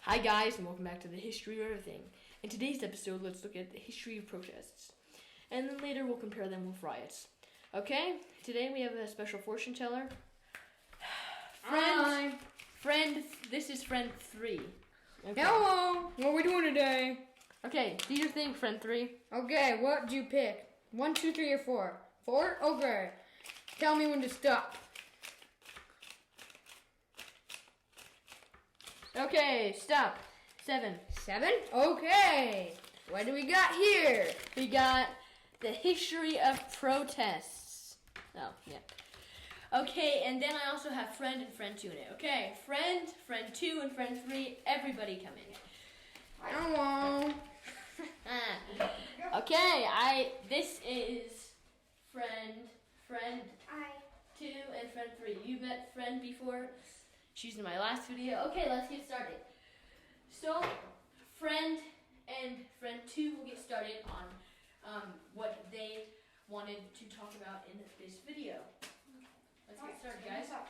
Hi guys, and welcome back to the History of Everything. In today's episode, let's look at the history of protests. And then later we'll compare them with riots. Okay, today we have a special fortune teller. Friend, this is friend 3. Okay. Hello, what are we doing today? Okay, do your thing, friend 3. Okay, what do you pick? 1, 2, 3, or 4? 4? Okay. Tell me when to stop. Okay, stop. 7. 7? Okay. What do we got here? We got the history of protests. Oh, yeah. Okay, and then I also have friend and friend 2 in it. Okay, friend 2, and friend 3, everybody come in. Hello. Okay, this is friend 2 and friend 3. You met friend before. She's in my last video. Okay, let's get started. So, friend and friend 2 will get started on what they wanted to talk about in this video. Let's get started, guys. So,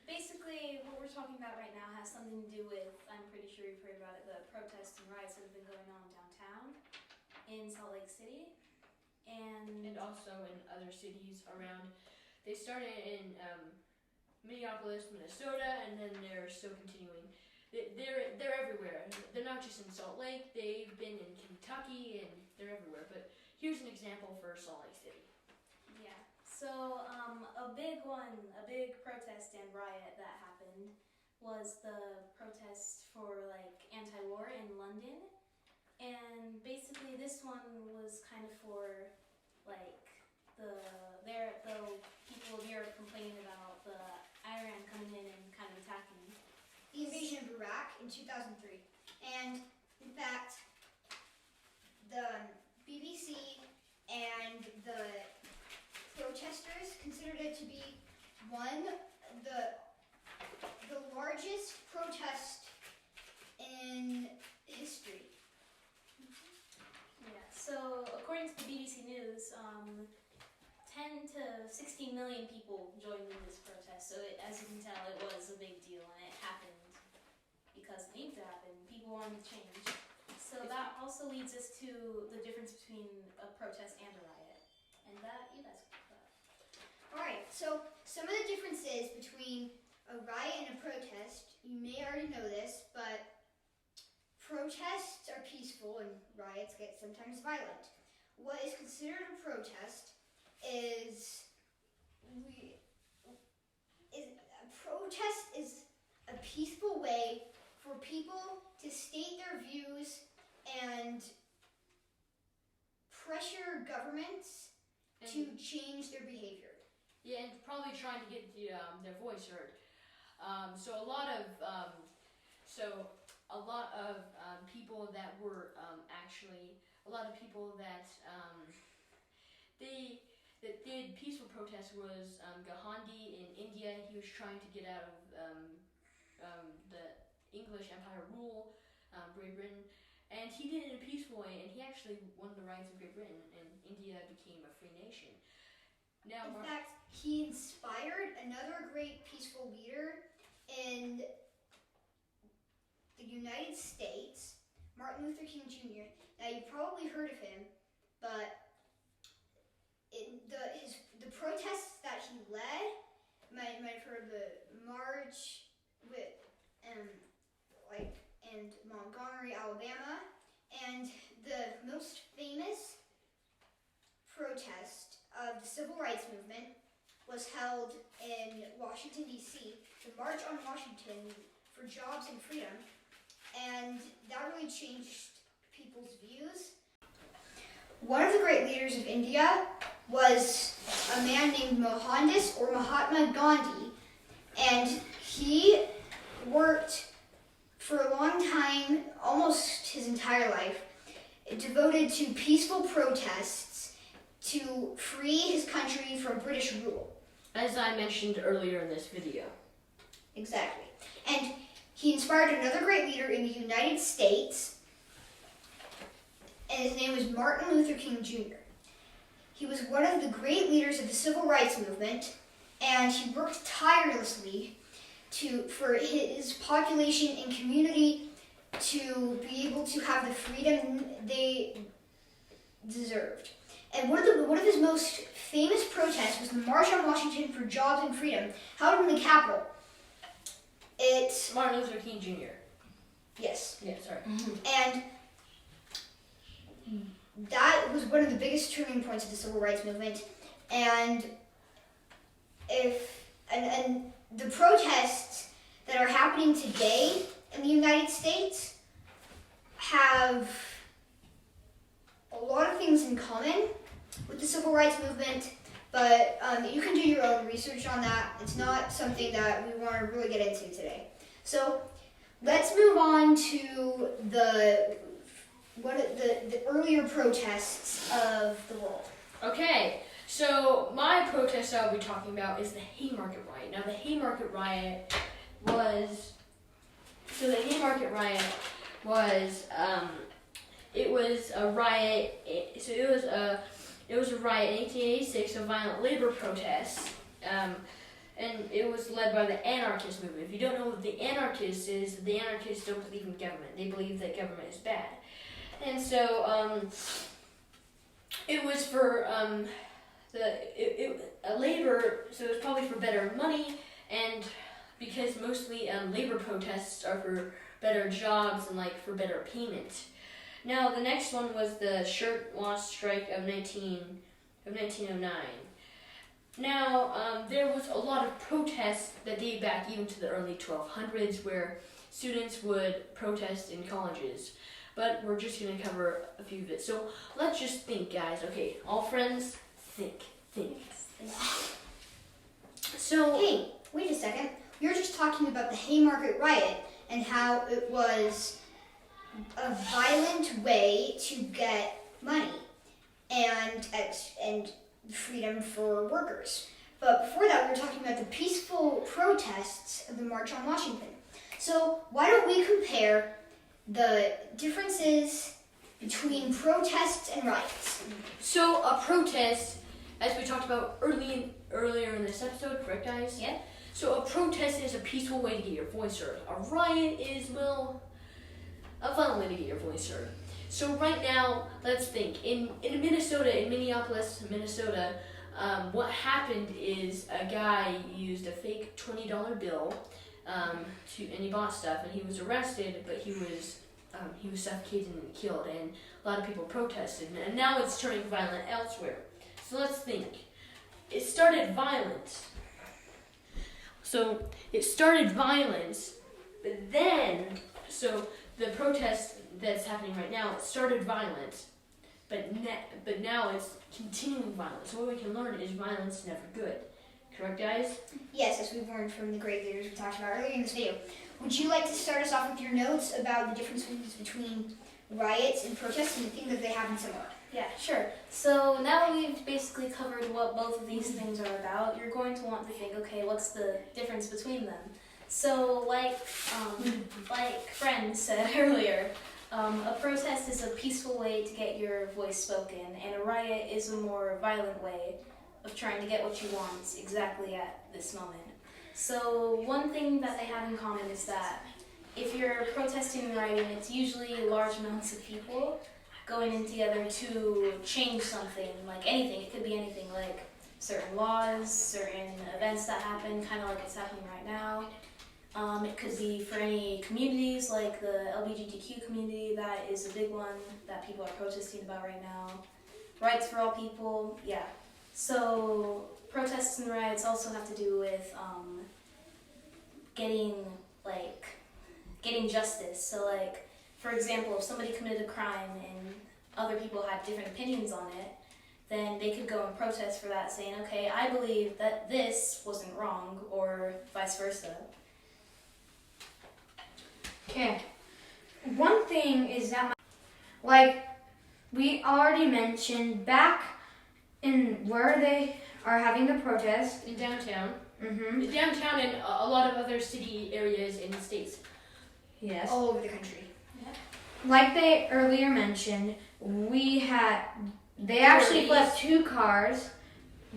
basically, what we're talking about right now has something to do with, I'm pretty sure you've heard about it, the protests and riots that have been going on downtown in Salt Lake City. And also in other cities around. They started in Minneapolis, Minnesota, and then they're still continuing. They're everywhere. They're not just in Salt Lake. They've been in Kentucky, and they're everywhere. But here's an example for Salt Lake City. yeah, so a big protest and riot that happened was the protest for anti-war in London. And basically this one was kind of for the people of Europe complaining about the Iran coming in and kind of attacking the invasion of Iraq in 2003. And in fact, the BBC and the protesters considered it to be the largest protest in history. Yeah, so according to the BBC News, 10 to 16 million people joined in this protest. So as you can tell, it was a big deal, and it happened because it needed to happen. People wanted to change. So that also leads us to the difference between a protest and a riot. And that, you guys can talk about. Alright, so some of the differences between a riot and a protest, you may already know this, but protests are peaceful and riots get sometimes violent. What is considered a protest is a peaceful way for people to state their views and pressure governments to change their behavior. Yeah, and probably trying to get their voice heard. So a lot of people that were that did peaceful protests was Gandhi in India. He was trying to get out of the English Empire rule, Great Britain, and he did it in a peaceful way, and he actually won the rights of Great Britain, and India became a free nation. Now, in fact, he inspired another great peaceful leader in the United States, Martin Luther King Jr. Now, you've probably heard of him, but the protests that he led, might have heard of the march in Montgomery, Alabama, and the most famous protest of the Civil Rights Movement was held in Washington, D.C., the March on Washington for Jobs and Freedom, and that really changed people's views. One of the great leaders of India was a man named Mahatma Gandhi, and he worked for a long time, almost his entire life, devoted to peaceful protests to free his country from British rule. as I mentioned earlier in this video. Exactly. And he inspired another great leader in the United States, and his name was Martin Luther King Jr. He was one of the great leaders of the Civil Rights Movement, and he worked tirelessly for his population and community to be able to have the freedom they deserved. And one of his most famous protests was the March on Washington for Jobs and Freedom, held in the Capitol. It's Martin Luther King Jr. Yes. Yeah, sorry. And that was one of the biggest turning points of the civil rights movement. And and the protests that are happening today in the United States have a lot of things in common with the civil rights movement, but you can do your own research on that. It's not something that we want to really get into today. So let's move on to the earlier protests of the world. Okay, so my protest I'll be talking about is the Haymarket Riot. Now, the Haymarket Riot was it was a riot. It was a riot in 1886, a violent labor protest, and it was led by the anarchist movement. If you don't know what the anarchist is, the anarchists don't believe in government. They believe that government is bad. And so it was for labor, so it was probably for better money, and because mostly labor protests are for better jobs and like for better payment. Now the next one was the shirt loss strike of 1909. Now there was a lot of protests that date back even to the early 1200s where students would protest in colleges. But we're just going to cover a few of it. So let's just think, guys. Okay, all friends, think. So, hey, wait a second. You're just talking about the Haymarket Riot and how it was a violent way to get money and freedom for workers. But before that, we were talking about the peaceful protests of the March on Washington. So why don't we compare the differences between protests and riots? So a protest, as we talked about earlier in this episode, correct, guys? Yeah. So a protest is a peaceful way to get your voice heard. A riot is, well, a violent way to get your voice heard. So right now, let's think. In Minnesota, in Minneapolis, Minnesota, what happened is a guy used a fake $20 bill and he bought stuff, and he was arrested, but he was suffocated and killed, and a lot of people protested, and now it's turning violent elsewhere. So let's think. It started violence. But then, so the protest that's happening right now, it started violence, but now it's continuing violence. So what we can learn is violence is never good. Correct, guys? Yes, as we've learned from the great leaders we talked about earlier in this video. Would you like to start us off with your notes about the differences between riots and protests and the things that they have in similar? Yeah, sure. So now that we've basically covered what both of these things are about, you're going to want to think, okay, what's the difference between them? So like Friend said earlier, a protest is a peaceful way to get your voice spoken, and a riot is a more violent way of trying to get what you want exactly at this moment. So one thing that they have in common is that if you're protesting and rioting, it's usually large amounts of people going in together to change something, like anything. It could be anything, like certain laws, certain events that happen, kind of like it's happening right now. It could be for any communities, like the LGBTQ community, that is a big one that people are protesting about right now. Rights for all people, yeah. So protests and riots also have to do with getting justice. So like, for example, if somebody committed a crime and other people had different opinions on it, then they could go and protest for that, saying, okay, I believe that this wasn't wrong, or vice versa. Okay. One thing is that, like we already mentioned, back in where they are having the protest In downtown. Mm-hmm. Downtown and a lot of other city areas in the States. Yes. All over the country. Like they earlier mentioned, they actually flipped two cars.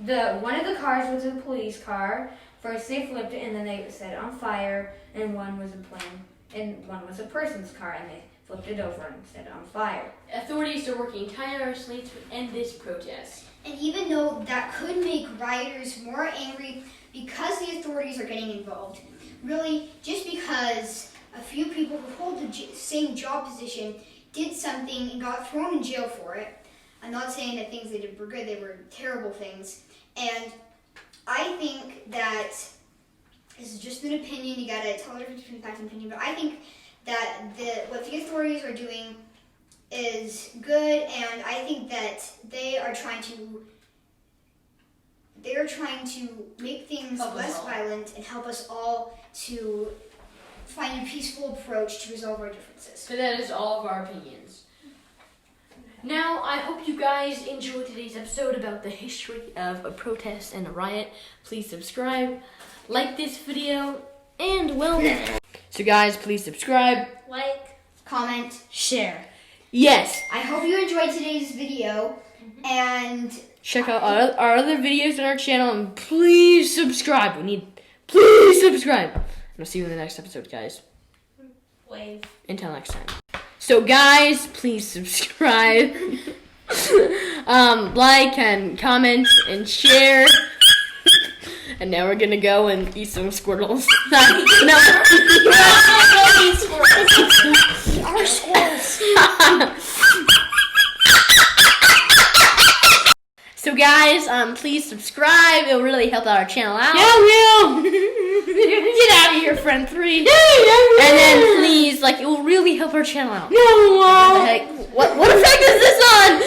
One of the cars was a police car. first they flipped it and then they set it on fire, and one was a plane and one was a person's car, and they flipped it over and set it on fire. Authorities are working tirelessly to end this protest. And even though that could make rioters more angry because the authorities are getting involved, really, just because a few people who hold the same job position did something and got thrown in jail for it. I'm not saying that things they did were good, they were terrible things. And I think that, this is just an opinion, you gotta tell the difference between fact and opinion, but I think that what the authorities are doing is good, and I think that they are trying to make things less violent and help us all to find a peaceful approach to resolve our differences. So that is all of our opinions. Now, I hope you guys enjoyed today's episode about the history of a protest and a riot. Please subscribe, like this video, and so guys, please subscribe, Like, comment, share. Yes. I hope you enjoyed today's video, and Check out our other videos on our channel, and please subscribe. Please subscribe. And I'll see you in the next episode, guys. wave. Until next time. So, guys, please subscribe, like and comment and share. And now we're gonna go and eat some Squirtles. our squirrels. So, guys, please subscribe. It'll really help our channel out. Get out of here, friend 3. And then, please, it will really help our channel out. What effect is this on?